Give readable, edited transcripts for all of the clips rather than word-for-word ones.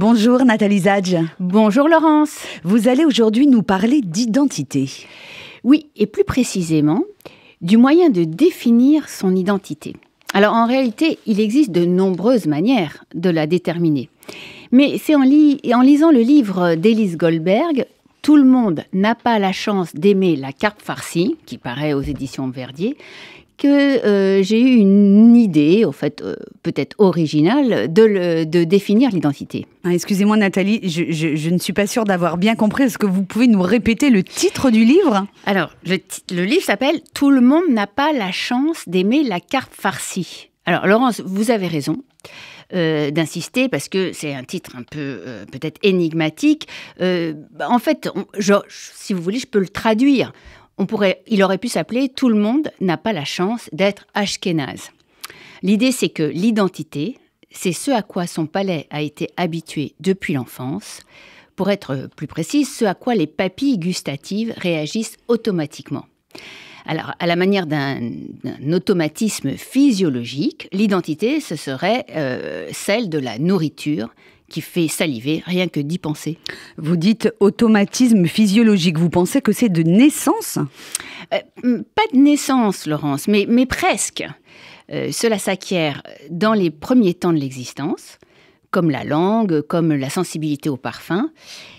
Bonjour Nathalie Zadj. Bonjour Laurence. Vous allez aujourd'hui nous parler d'identité. Oui, et plus précisément, du moyen de définir son identité. Alors en réalité, il existe de nombreuses manières de la déterminer. Mais c'est en lisant le livre d'Élise Goldberg, « Tout le monde n'a pas la chance d'aimer la carpe farcie », qui paraît aux éditions Verdier, que j'ai eu une idée, en fait, peut-être originale, de définir l'identité. Excusez-moi Nathalie, je ne suis pas sûre d'avoir bien compris. Est-ce que vous pouvez nous répéter le titre du livre ? Alors, le livre s'appelle « Tout le monde n'a pas la chance d'aimer la carpe farcie ». Alors, Laurence, vous avez raison d'insister parce que c'est un titre un peu peut-être énigmatique. En fait, si vous voulez, je peux le traduire. Il aurait pu s'appeler « Tout le monde n'a pas la chance d'être ashkénaze ». L'idée, c'est que l'identité, c'est ce à quoi son palais a été habitué depuis l'enfance. Pour être plus précise, ce à quoi les papilles gustatives réagissent automatiquement. Alors, à la manière d'un automatisme physiologique, l'identité, ce serait celle de la nourriture qui fait saliver rien que d'y penser. Vous dites automatisme physiologique. Vous pensez que c'est de naissance ? Pas de naissance, Laurence, mais presque. Cela s'acquiert dans les premiers temps de l'existence, comme la langue, comme la sensibilité au parfum.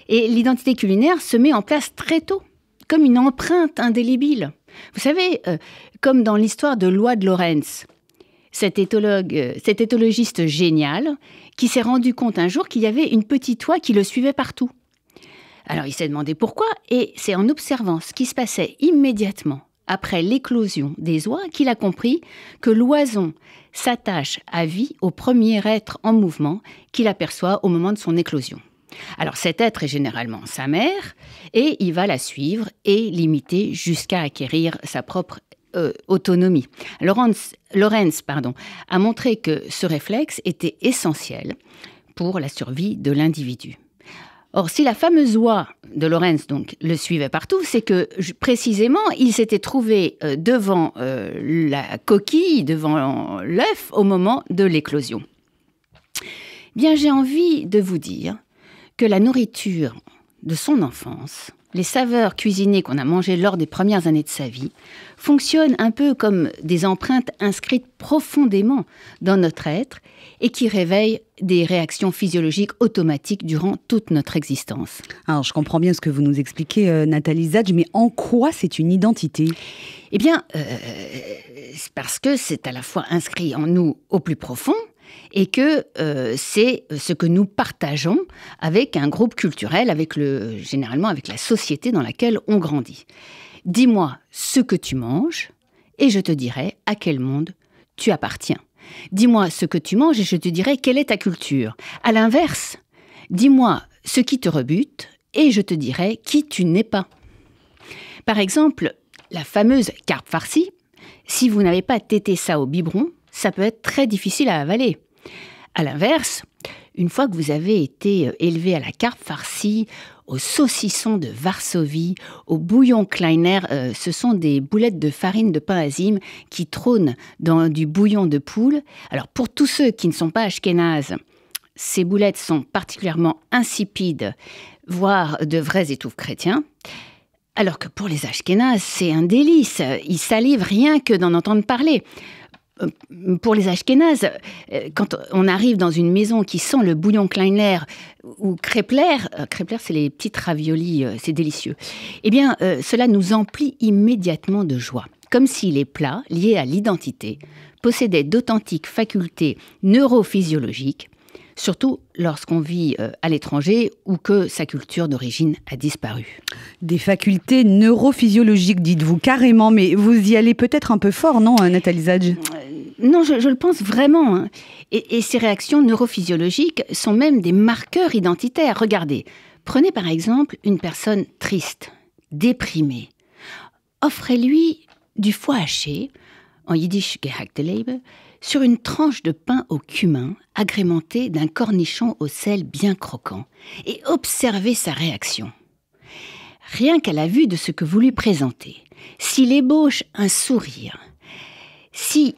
Et l'identité culinaire se met en place très tôt, comme une empreinte indélébile. Vous savez, comme dans l'histoire de Lois de Lorentz, cet éthologiste génial qui s'est rendu compte un jour qu'il y avait une petite oie qui le suivait partout. Alors il s'est demandé pourquoi, et c'est en observant ce qui se passait immédiatement après l'éclosion des oies qu'il a compris que l'oison s'attache à vie au premier être en mouvement qu'il aperçoit au moment de son éclosion. Alors cet être est généralement sa mère, et il va la suivre et l'imiter jusqu'à acquérir sa propre autonomie. Lorenz a montré que ce réflexe était essentiel pour la survie de l'individu. Or, si la fameuse oie de Lorenz donc, le suivait partout, c'est que précisément, il s'était trouvé devant la coquille, devant l'œuf, au moment de l'éclosion. Bien, j'ai envie de vous dire que la nourriture de son enfance, les saveurs cuisinées qu'on a mangées lors des premières années de sa vie, fonctionnent un peu comme des empreintes inscrites profondément dans notre être et qui réveillent des réactions physiologiques automatiques durant toute notre existence. Alors, je comprends bien ce que vous nous expliquez, Nathalie Zadj, mais en quoi c'est une identité ? Eh bien, c'est parce que c'est à la fois inscrit en nous au plus profond, et que c'est ce que nous partageons avec un groupe culturel, généralement avec la société dans laquelle on grandit. Dis-moi ce que tu manges et je te dirai à quel monde tu appartiens. Dis-moi ce que tu manges et je te dirai quelle est ta culture. À l'inverse, dis-moi ce qui te rebute et je te dirai qui tu n'es pas. Par exemple, la fameuse carpe farcie, si vous n'avez pas tété ça au biberon, ça peut être très difficile à avaler. À l'inverse, une fois que vous avez été élevé à la carpe farcie, au saucisson de Varsovie, au bouillon Kleiner, ce sont des boulettes de farine de pain azime qui trônent dans du bouillon de poule. Alors pour tous ceux qui ne sont pas ashkénazes, ces boulettes sont particulièrement insipides, voire de vrais étouffes chrétiens. Alors que pour les ashkénazes, c'est un délice, ils salivent rien que d'en entendre parler. Pour les ashkénazes, quand on arrive dans une maison qui sent le bouillon Kleiner ou Krepler, c'est les petites raviolis, c'est délicieux, eh bien, cela nous emplit immédiatement de joie. Comme si les plats liés à l'identité possédaient d'authentiques facultés neurophysiologiques, surtout lorsqu'on vit à l'étranger ou que sa culture d'origine a disparu. Des facultés neurophysiologiques, dites-vous carrément, mais vous y allez peut-être un peu fort, non, Nathalie Zadj ? Non, je le pense vraiment. Hein. Et ces réactions neurophysiologiques sont même des marqueurs identitaires. Regardez, prenez par exemple une personne triste, déprimée. Offrez-lui du foie haché, en yiddish gehackte Leber, sur une tranche de pain au cumin agrémentée d'un cornichon au sel bien croquant et observez sa réaction. Rien qu'à la vue de ce que vous lui présentez, s'il ébauche un sourire, si,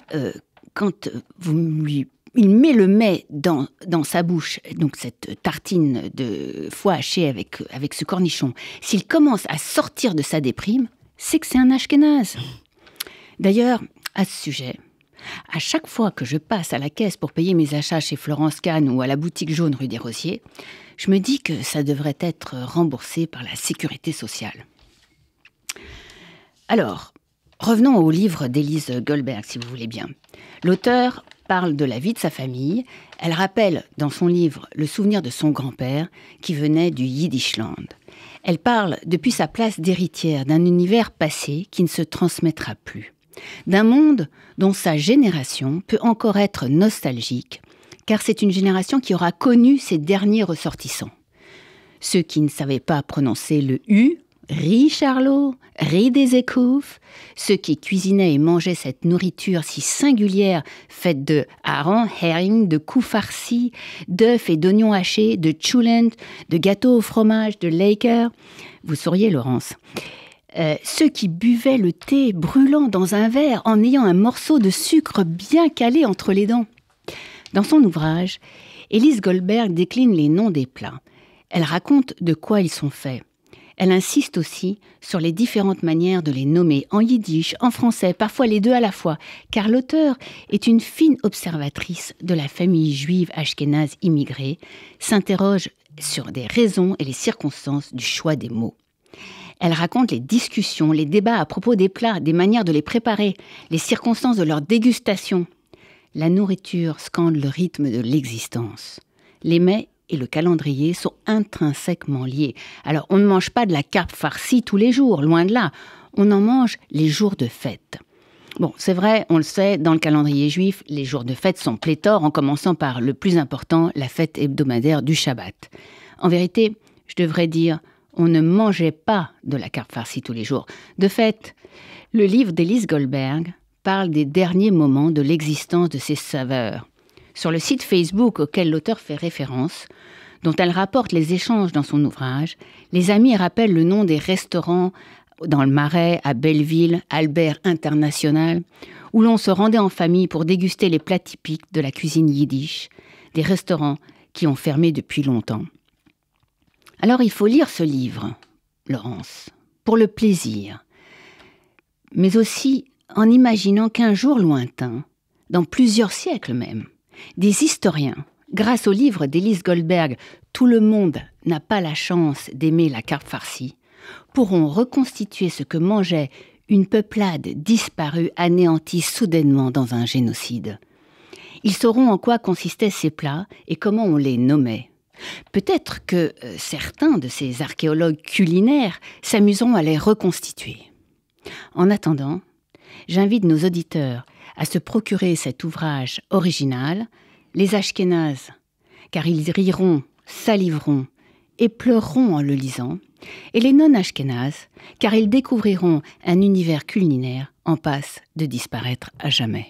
quand vous lui il met le mets dans sa bouche, donc cette tartine de foie haché avec ce cornichon, s'il commence à sortir de sa déprime, c'est que c'est un ashkénaze. D'ailleurs, à ce sujet, à chaque fois que je passe à la caisse pour payer mes achats chez Florence Kahn ou à la boutique jaune rue des Rosiers, je me dis que ça devrait être remboursé par la sécurité sociale. Alors, revenons au livre d'Élise Goldberg, si vous voulez bien. L'auteur parle de la vie de sa famille. Elle rappelle dans son livre le souvenir de son grand-père qui venait du Yiddishland. Elle parle depuis sa place d'héritière d'un univers passé qui ne se transmettra plus. D'un monde dont sa génération peut encore être nostalgique, car c'est une génération qui aura connu ses derniers ressortissants. Ceux qui ne savaient pas prononcer le U, riz Charlot, riz des écouves, ceux qui cuisinaient et mangeaient cette nourriture si singulière faite de harengs, herring, de cous farcis, d'œufs et d'oignons hachés, de chulent, de gâteaux au fromage, de laker. Vous sauriez, Laurence. Ceux qui buvaient le thé brûlant dans un verre en ayant un morceau de sucre bien calé entre les dents. Dans son ouvrage, Élise Goldberg décline les noms des plats. Elle raconte de quoi ils sont faits. Elle insiste aussi sur les différentes manières de les nommer en yiddish, en français, parfois les deux à la fois, car l'auteur est une fine observatrice de la famille juive ashkénaze immigrée, s'interroge sur des raisons et les circonstances du choix des mots. Elle raconte les discussions, les débats à propos des plats, des manières de les préparer, les circonstances de leur dégustation. La nourriture scande le rythme de l'existence. Les mets et le calendrier sont intrinsèquement liés. Alors, on ne mange pas de la carpe farcie tous les jours, loin de là. On en mange les jours de fête. Bon, c'est vrai, on le sait, dans le calendrier juif, les jours de fête sont pléthores, en commençant par le plus important, la fête hebdomadaire du Shabbat. En vérité, je devrais dire, on ne mangeait pas de la carpe farcie tous les jours. De fait, le livre d'Élise Goldberg parle des derniers moments de l'existence de ces saveurs. Sur le site Facebook auquel l'auteur fait référence, dont elle rapporte les échanges dans son ouvrage, les amis rappellent le nom des restaurants dans le Marais, à Belleville, Albert International, où l'on se rendait en famille pour déguster les plats typiques de la cuisine yiddish, des restaurants qui ont fermé depuis longtemps. Alors il faut lire ce livre, Laurence, pour le plaisir, mais aussi en imaginant qu'un jour lointain, dans plusieurs siècles même, des historiens, grâce au livre d'Élise Goldberg « Tout le monde n'a pas la chance d'aimer la carpe farcie », pourront reconstituer ce que mangeait une peuplade disparue, anéantie soudainement dans un génocide. Ils sauront en quoi consistaient ces plats et comment on les nommait. Peut-être que certains de ces archéologues culinaires s'amuseront à les reconstituer. En attendant, j'invite nos auditeurs à se procurer cet ouvrage original, Les Ashkénazes, car ils riront, saliveront et pleureront en le lisant, et les non-ashkénazes, car ils découvriront un univers culinaire en passe de disparaître à jamais.